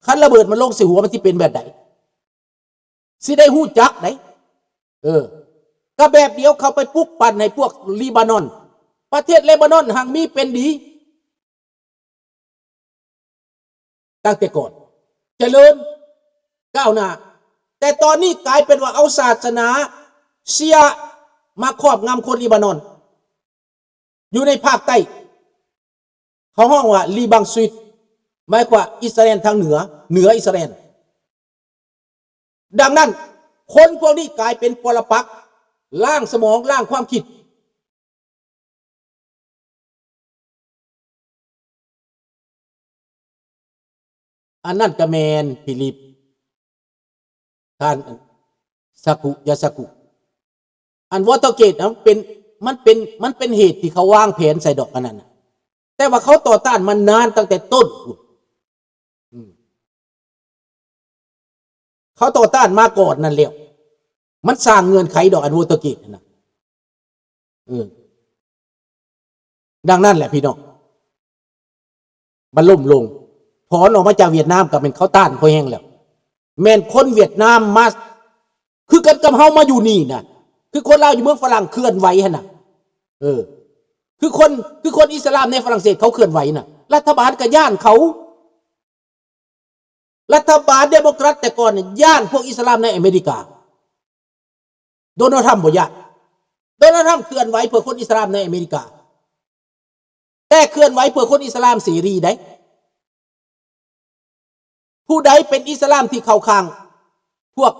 คันระเบิดมันลงใส่หัวมันสิเป็นแบบไหนสิได้ฮู้จักไหนก็แบบเดียวเขาไปปลุกปั่นในพวกลีบานอนประเทศเลบานอนหังมีเป็นดีตั้งแต่ก่อนเจริญก้าวหน้าแต่ตอนนี้กลายเป็นว่าเอาศาสนาเชียมาครอบงำคนลีบานอนอยู่ในภาคใต้เขาห้องว่าลีบังสวิตหมายกว่าอิสราเอลทางเหนืออิสราเอลดังนั้นคนพวกนี้กลายเป็นปรปักษ์ล่างสมองล่างความคิดอันนั้นกะแมนฟิลิปท่านสักุยาสักุอันวอเตอร์เกตนะมันเป็นเหตุที่เขาวางแผนใส่ดอกอันนั้นแต่ว่าเขาต่อต้านมันนานตั้งแต่ต้นเขาต่อต้านมาก่อนนั่นแล้วมันสร้างเงื่อนไขดอกอันวอเตอร์เกตนะดังนั้นแหละพี่น้องมันล่มลงถอนออกมาจากเวียดนามกับเป็นเขาต้านพอแห้งแล้วแม่นคนเวียดนามมาคือกันกับเฮามาอยู่นี่นะคือคนลาวอยู่เมืองฝรั่งเคลื่อนไหวหั่นน่ะคือคนอิสลามในฝรั่งเศสเขาเคลื่อนไหวน่ะรัฐบาลก็ย่านเขารัฐบาลเดโมแครตแต่ก่อนเนี่ยย่านพวกอิสลามในอเมริกาโดนัลด์ทรัมป์บ่ย่านโดนัลด์ทรัมป์เคลื่อนไหวเพื่อคนอิสลามในอเมริกาแต่เคลื่อนไหวเพื่อคนอิสลามเสรีได้ผู้ใดเป็นอิสลามที่เข้าข้างพวก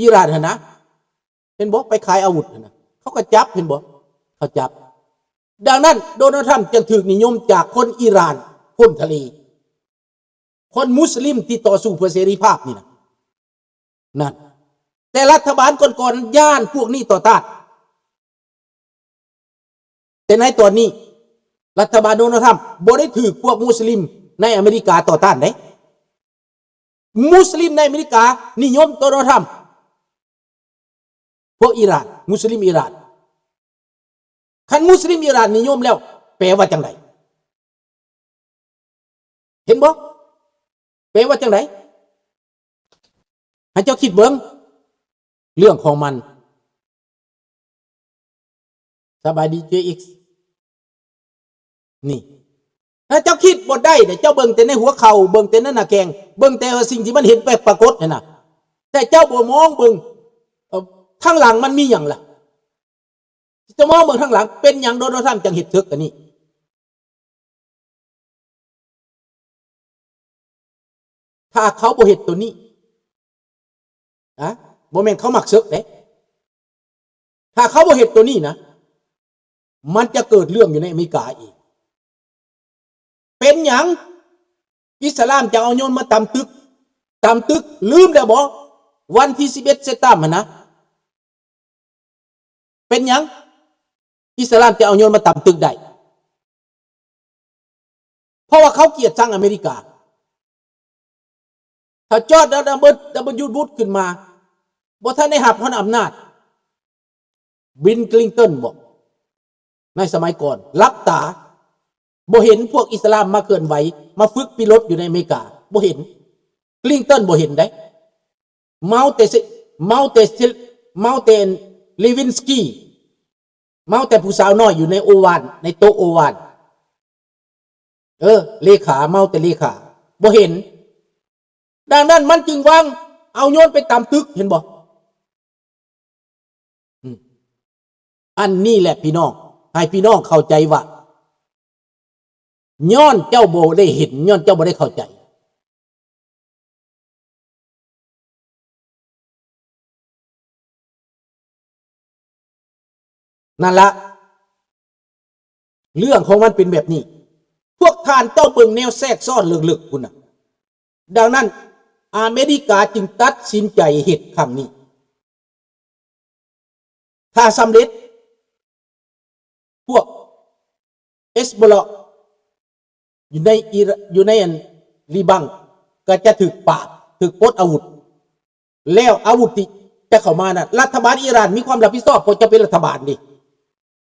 อิหร่านนะเห็นบอกไปขายอาวุธนะเขาก็จับเห็นบอกเขาจับดังนั้นโดนัลด์ทรัมป์จึงถูกนิยมจากคนอิหร่านพ้นทะเลคนมุสลิมที่ต่อสู้เพื่อเสรีภาพนี่นะนั่นแต่รัฐบาลก่อนๆย่านพวกนี้ต่อต้านแต่ในตอนนี้รัฐบาลโดนัลด์ทรัมป์บ่ได้ถือพวกมุสลิมในอเมริกาต่อต้านไหนมุสลิมในอเมริกานิยมโดนัลด์ทรัมป์พวกอิหร่านมุสลิมอิหร่านคันมุสลิมอิหร่านนิยมแล้วแปลว่าจังไดเห็นบ่แปลว่าจังไดให้เจ้าคิดเบิ่งเรื่องของมันสบายดี JX นี่ถ้าเจ้าคิดบ่ได้เดี๋ยวเจ้าเบิ่งแต่ในหัวเข่าเบิ่งแต่ในหน้าแกงเบิ่งแต่สิ่งที่มันเห็นปรากฏน่ะแต่เจ้าบ่มองเบิ่งข้างหลังมันมีหยังล่ะจะมองเบิ่งข้างหลังเป็นหยังโดนัลด์ทรัมป์จังเฮ็ดทึกอันนี้ถ้าเขาบ่เฮ็ดตัวนี้บ่แม่นเขามักซึกเด้ถ้าเขาบ่เฮ็ดตัวนี้นะมันจะเกิดเรื่องอยู่ในอเมริกาอีกเป็นหยังอิสลามจะเอาโยนมาตำตึกลืมแล้วบ่วันที่11เซปเทมเบอร์นะเป็นหยังอิสลามจะเอาโยนมาตำตึกได้เพราะว่าเขาเกลียดชังอเมริกาถ้าจอร์จดับเบิลยูบุชขึ้นมาบ่ทันได้หับอำนาจบิลคลินตันบอกในสมัยก่อนรับตาบ่เห็นพวกอิสลามมาเคลื่อนไหวมาฝึกปิโลตอยู่ในอเมริกาบ่เห็นคลินตันบ่เห็นได้เมาเตลิวินสกี้เมาแต่ผู้สาวน้อยอยู่ในโอวานในโต๊ะโอวานเลขาเมาแต่เลขาบ่เห็นดังนั้นมันจึงวางเอาโยนไปตามตึกเห็นบ่อันนี้แหละพี่น้องให้พี่น้องเข้าใจว่าย้อนเจ้าโบได้เห็นย้อนเจ้าโบได้เข้าใจนั่นละเรื่องของมันเป็นแบบนี้พวกท่านเจ้าเบิ่งแนวแทรกซ่อนลึกๆคุณน่ะดังนั้นอเมริกาจึงตัดสินใจเหตุครั้งนี้ถ้าสำเร็จพวกเอสบอลอยู่ในลีบังก็จะถูกปราบถูกปลดอาวุธแล้วอาวุธที่จะเข้ามาน่ะรัฐบาลอิหร่านมีความรับผิดชอบเพราะจะเป็นรัฐบาลดิ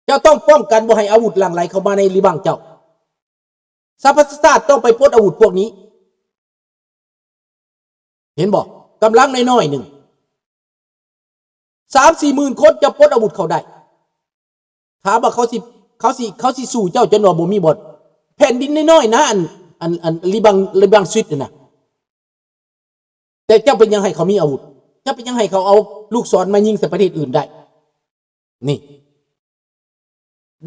เจ้าต้องป้องกันบ่ให้อาวุธหลั่งไหลเข้ามาในลีบังเจ้า สหประชาชาติต้องไปปลดอาวุธพวกนี้เห็นบอกกำลังน้อยๆหนึ่ง3-4 หมื่นคนจะปลดอาวุธเขาได้ถามว่าเขาสิสู้เจ้าจนว่าบ่มีบ่แผ่นดินน้อยๆนะอันลิบังซิดนะแต่เจ้าเป็นยังให้เขามีอาวุธเจ้าเป็นยังให้เขาเอาลูกศรมายิงใส่ประเทศอื่นได้นี่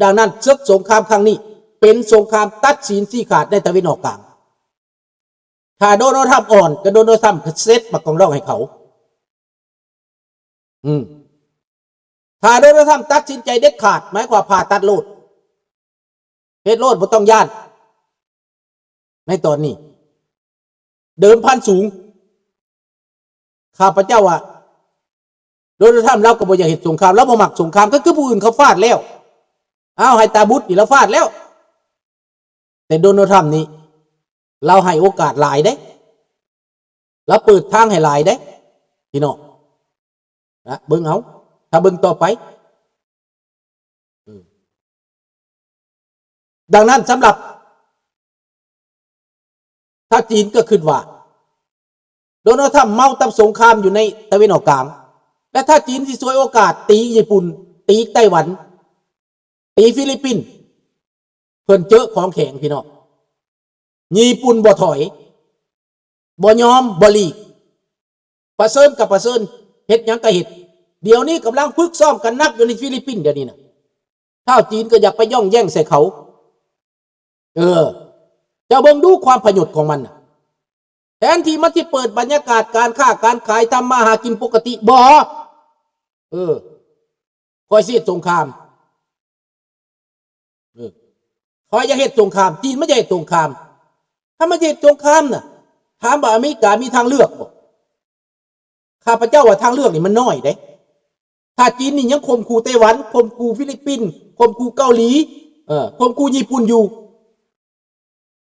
ดังนั้นศึกสงครามครั้งนี้เป็นสงครามตัดสินชี้ขาดในตะวันออกกลางถ้าโดนทำอ่อนก็โดนทำเซตปากกองร่องให้เขาถ้าโดนทำตัดสินใจเด็ดขาดหมายความผ่าตัดโลดเฮ็ดโลดบ่ต้องย่านในตอนนี้เดิมพันสูงข้าพเจ้าว่าโดนทำเราก็บ่อยากเห็นสงครามเราบ่มักสงครามก็คือผู้อื่นเขาฟาดแล้วเอาให้ตาบุตรนี่เราฟาดแล้วแต่โดนทำนี่เราให้โอกาสหลายได้เราเปิดทางให้หลายได้พี่น้องนะเบิ่งเอาถ้าเบิ่งต่อไปดังนั้นสำหรับถ้าจีนก็คิดว่าโดนัลด์ทรัมป์เมาตำสงครามอยู่ในตะวันออกกลางและถ้าจีนที่สวยโอกาสตีญี่ปุ่นตีไต้หวันตีฟิลิปปินส์เพิ่นเจอของแข็งพี่น้องญี่ปุ่นบ่ถอยบ่ยอมบ่หลีกประเสริญกับประเสริญเฮ็ดหยังก็เฮ็ดเดี๋ยวนี้กำลังฝึกซ้อมกันนักอยู่ในฟิลิปปินส์เดี๋ยวนี้นะถ้าจีนก็อยากไปย่องแย่งใส่เขาจะเบิ่งดูความพยศของมันแทนที่มันที่เปิดบรรยากาศการค้าการขายทำมาหากินปกติบ่คอยเสียดสงครามคอยจะเหตุสงครามจีนไม่ใช่เหตุสงครามถ้าไม่ใช่เหตุสงครามน่ะถามว่าอเมริกามีทางเลือกบ่ข้าพเจ้าว่าทางเลือกนี่มันน้อยเด้ถ้าจีนนี่ยังข่มขู่ไต้หวันข่มขู่ฟิลิปปินส์ข่มขู่เกาหลีข่มขู่ญี่ปุ่นอยู่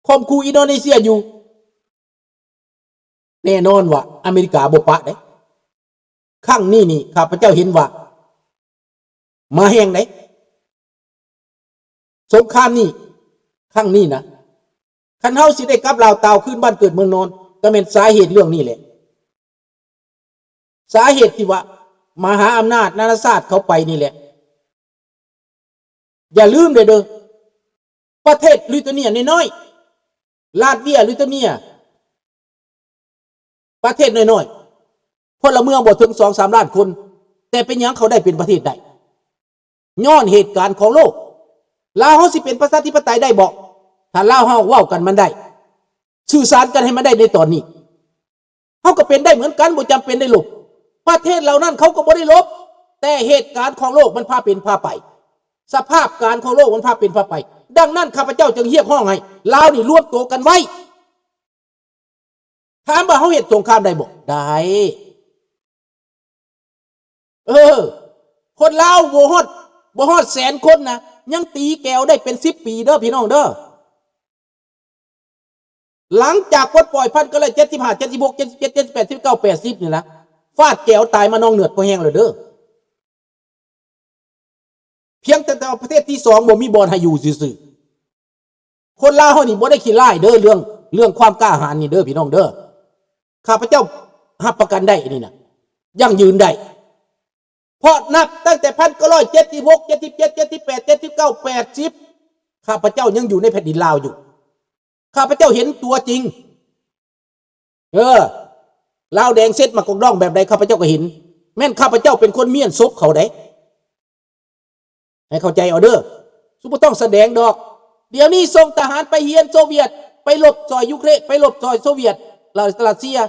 ข่มขู่อินโดนีเซียอยู่แน่นอนว่าอเมริกาบ่ปะเด้ครั้งนี้นี่ข้าพเจ้าเห็นว่ามาแห้งเด้สงครามนี่ครั้งนี้นะคันเฮาสิได้กลับลาวเตาขึ้นบ้านเกิดเมืองนอนก็เป็นสาเหตุเรื่องนี้แหละสาเหตุที่ว่ามหาอำนาจนานาชาติเขาไปนี่แหละอย่าลืมเด้อประเทศลิทัวเนียน้อยๆลาตเวียลิทัวเนียประเทศน้อยๆพลเมืองบ่ถึง 2-3 ล้านคนแต่เป็นหยังเขาได้เป็นประเทศได้ย้อนเหตุการณ์ของโลกลาวเฮาสิเป็นประชาธิปไตยได้บ่ถ้าลาวเฮาเว้ากันมันได้สื่อสารกันให้มันได้ในตอนนี้เฮาก็เป็นได้เหมือนกันบ่จำเป็นได้ลบประเทศเหล่านั้นเขาก็บ่ได้ลบแต่เหตุการณ์ของโลกมันพาเป็นพาไปสภาพการของโลกมันพาเป็นพาไปดังนั้นข้าพเจ้าจึงเรียกร้องให้ลาวนี่รวมตัวกันไว้ถามว่าเฮาเฮ็ดสงครามได้บ่ได้คนลาวบ่ฮอด100,000 คนนะยังตีแก้วได้เป็น10 ปีเด้อพี่น้องเด้อหลังจากปลดปล่อย1975 76 77 78 79 80นี่นะฟาดแก้วตายมานองเนือดพอแห้งเลยเด้อเพียงแต่ประเทศที่2บ่มีบ่อนให้อยู่ซื่อๆคนลาวเฮานี่บ่ได้ขี้ร้ายเด้อเรื่องความกล้าหาญนี่เด้อพี่น้องเด้อข้าพเจ้ารับประกันได้นี่นะยั่งยืนได้เพราะนับตั้งแต่1976 77 78 79 80ข้าพเจ้ายังอยู่ในแผ่นดินลาวอยู่ข้าพเจ้าเห็นตัวจริงลาวแดงเซ็ตมากองดองแบบใดข้าพเจ้าก็เห็นแม่นข้าพเจ้าเป็นคนเมียนซบเขาได้ให้เข้าใจเอาเด้อสุบ่ต้องแสดงดอกเดี๋ยวนี้ส่งทหารไปเฮียนโซเวียตไปหลบซอยยูเครนไปหลบซอยโซเวียตรัสเซีย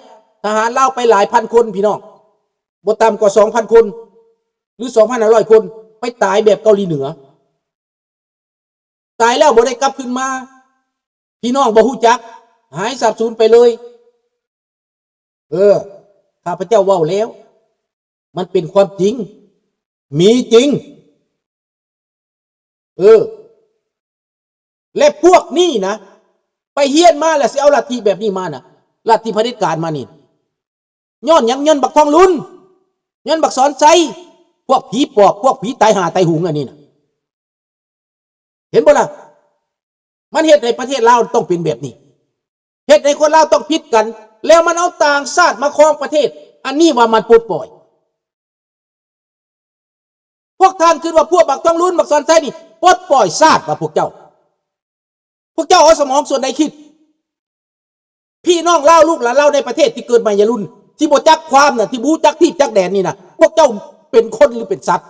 ทหารลาวไปหลายพันคนพี่น้องบ่ต่ำกว่า 2,000 คนหรือ 2,500 คนไปตายแบบเกาหลีเหนือตายแล้วบ่ได้กลับขึ้นมาพี่น้องบ่ฮู้จักหายสาบสูญไปเลยข้าพเจ้าเว้าแล้วมันเป็นความจริงมีจริงและพวกนี้นะไปเฮียนมาแล้วสิเอาลัทธิแบบนี้มานะลัทธิเผด็จการมานี่ย้อนหยังย้อนบักทองลุนย้อนบักสอนไสพวกผีปอบพวกผีตายหาตายหุงอันนี้นะเห็นบ่ล่ะ มันเหตุในประเทศลาวต้องเป็นแบบนี้เหตุในคนลาวต้องพิษกันแล้วมันเอาต่างชาติมาครองประเทศอันนี้ว่ามันปลดปล่อยพวกท่านคือว่าพวกบักต้องลุ้นบักซอนไซนี่ปลดปล่อยชาติว่าพวกเจ้าเอาสมองส่วนใดคิดพี่น้องเล่าลูกหลานเล่าในประเทศที่เกิดมาอย่ารุ่นที่บ่จักความน่ะที่บูจักที่จักแดนนี่นะพวกเจ้าเป็นคนหรือเป็นสัตว์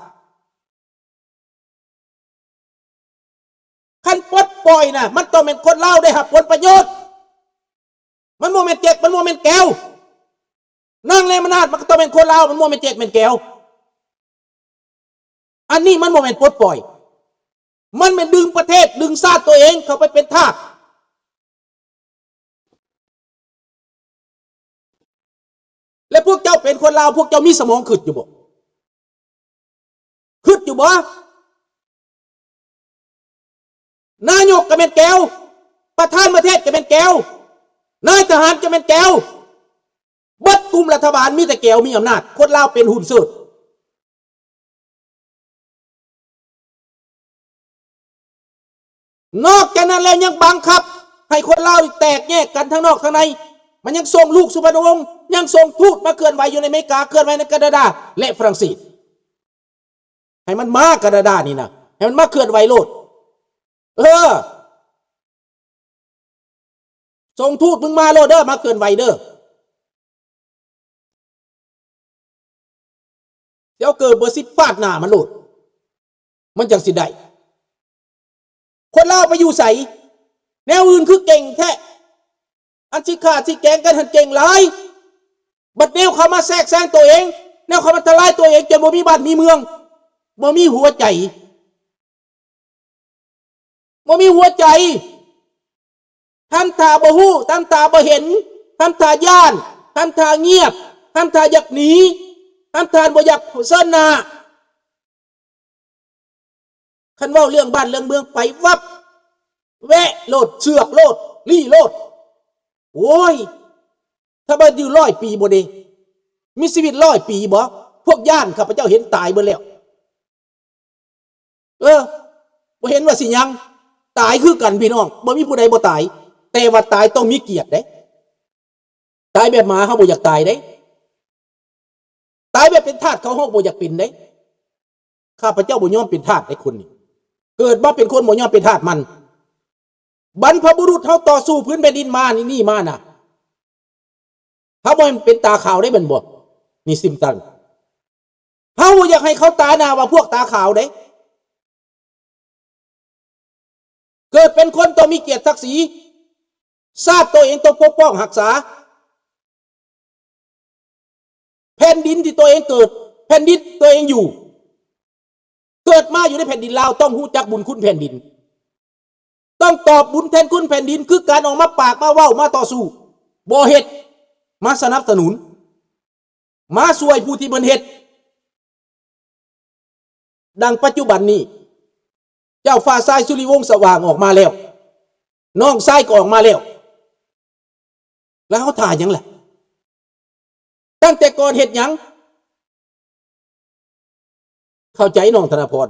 ขั้นปลดปล่อยน่ะมันต้องเป็นคนเล่าได้หับผลประโยชน์มันโมเมนต์เจ็กมันโมเมนต์แก้วนั่งเลมนาดมันก็ต้องเป็นคนเล่ามันโมเมนต์เจ็กเป็นแก้วอันนี้มันโมเมนต์ปลดปล่อยมันเป็นดึงประเทศดึงชาติตัวเองเข้าไปเป็นทาสและพวกเจ้าเป็นคนลาวพวกเจ้ามีสมองขึ้นอยู่บ่นายกก็เป็นแก้วประธานประเทศก็เป็นแก้วนายทหารก็เป็นแก้วบัดกลุ่มรัฐบาลมีแต่แก้วมีอำนาจคนลาวเป็นหุ่นสืดนอกจากนั้นแล้วยังบังคับให้คนลาวแตกแยกกันทั้งนอกทั้งในมันยังส่งลูกสุพรรณวงศ์ยังส่งทูตมาเคลื่อนไหวอยู่ในอเมริกาเคลื่อนไหวในแคนาดาและฝรั่งเศสให้มันมาแคนาดานี่นะให้มันมาเคลื่อนไหวโลดส่งทูตมึงมาโลดเด้อมาเคลื่อนไหวเด้อเดี๋ยวเกิดเบอร์10ฟาดหน้ามันโลดมันจังสิได้คนลาวไปอยู่ใสแนวอื่นคือเก่งแท้อันที่ขาดที่แกงกันหันเก่งหลายบัดแนวเขามาแทรกแซงตัวเองแนวเขามาทลายตัวเองจนบ่มีบ้านมีเมืองบ่มีหัวใจทำตาบ่ฮู้ทำตาบ่เห็นทำตาย่านทำตาเงียบทำตาอยากหนีทำตาบ่อยากเส้นหน้าคันเว้าเรื่องบ้านเรื่องเมืองไปวับแวะโลดเชือกโลดลี่โลดโอ้ยถ้าบ่อยู่100 ปีบ่เด้มีชีวิต100 ปีบ่พวกย่านข้าพเจ้าเห็นตายเบิดแล้วบ่เห็นว่าสิยังตายคือกันพี่น้องบ่มีผู้ใดบ่ตายแต่ว่าตายต้องมีเกียรติเด้ตายแบบหมาเฮาบ่อยากตายเด้ตายแบบเป็นทาสเขาเฮาบ่อยากเป็นเด้ข้าพเจ้าบ่ยอมเป็นทาสไอ้คนนี้เกิดมาเป็นคนบ่ยอมเป็นทาสมันบรรพบุรุษเฮาต่อสู้พื้นแผ่นดินมานี่มาน่ะเฮาบ่เป็นตาขาวได้เป็นบ่นี่ซิมตันเฮาบ่อยากให้เขาตาหน้าว่าพวกตาขาวเด้เกิดเป็นคนต้องมีเกียรติศักดิ์ศรีชาติตัวเองต้องปกป้องรักษาแผ่นดินที่ตัวเองเกิดแผ่นดินตัวเองอยู่เกิดมาอยู่ในแผ่นดินลาวต้องรู้จักบุญคุณแผ่นดินต้องตอบบุญแทนคุณแผ่นดินคือการออกมาปากมาเว้ามาต่อสู้บ่เฮ็ดมาสนับสนุนมาช่วยผู้ที่เพิ่นเฮ็ดดังปัจจุบันนี้เจ้าฟ้าทรายสุริวงศ์สว่างออกมาแล้วน้องทรายก็ออกมาแล้วแล้วเขาถ่ายยังแหละตั้งแต่ก่อนเฮ็ดยังเข้าใจน้องธนพร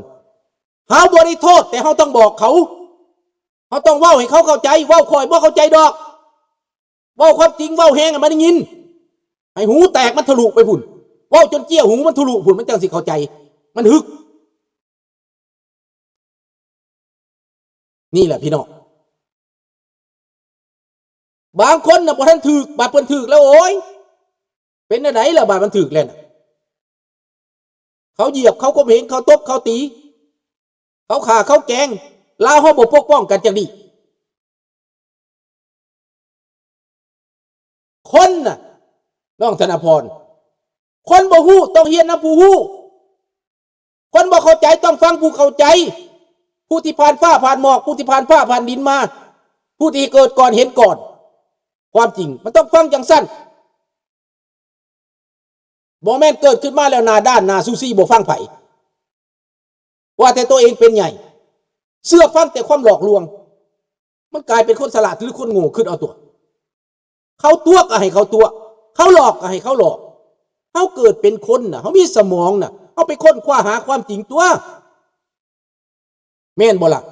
เฮาบ่ได้โทษแต่เฮาต้องบอกเขาต้องเว้าให้เขาเข้าใจเว้าคอยบ่เข้าใจดอกเว้าความจริงเว้าแฮงมันได้ยินให้หูแตกมันทะลุไปพุ่นเว้าจนเจี้ยวหูมันทะลุพุ่นมันจังสิเข้าใจมันฮึกนี่แหละพี่น้องบางคนน่ะบ่ทันถึกบาดเพิ่นถึกแล้วโอ้ยเป็นจังได๋ล่ะบาดมันถึกแล้วน่ะเขาเหยียบเขาก็เห็นเขาตบเขาตีเขาฆ่าเขาแกงลาวเฮาบ่ปกป้องกันจังนี้คนน่ะน้องธนพรคนบ่ฮู้ต้องเรียนนำผู้ฮู้คนบ่เข้าใจต้องฟังผู้เข้าใจผู้ที่ผ่านฟ้าผ่านหมอกผู้ที่ผ่านฟ้าผ่านดินมาผู้ที่เกิดก่อนเห็นก่อนความจริงมันต้องฟังจังสั้นบ่แม่นเกิดขึ้นมาแล้วหน้าด้านหน้าซูซี่บ่ฟังไผว่าแต่ตัวเองเป็นใหญ่เชื่อฟังแต่ความหลอกลวงมันกลายเป็นคนฉลาดหรือคนโง่ขึ้นเอาตัวเขาตัวก็ให้เขาตัวเขาหลอกก็ให้เขาหลอกเขาเกิดเป็นคนน่ะเขามีสมองน่ะเขาไปค้นคว้าหาความจริงตัวแม่นบ่ล่ะ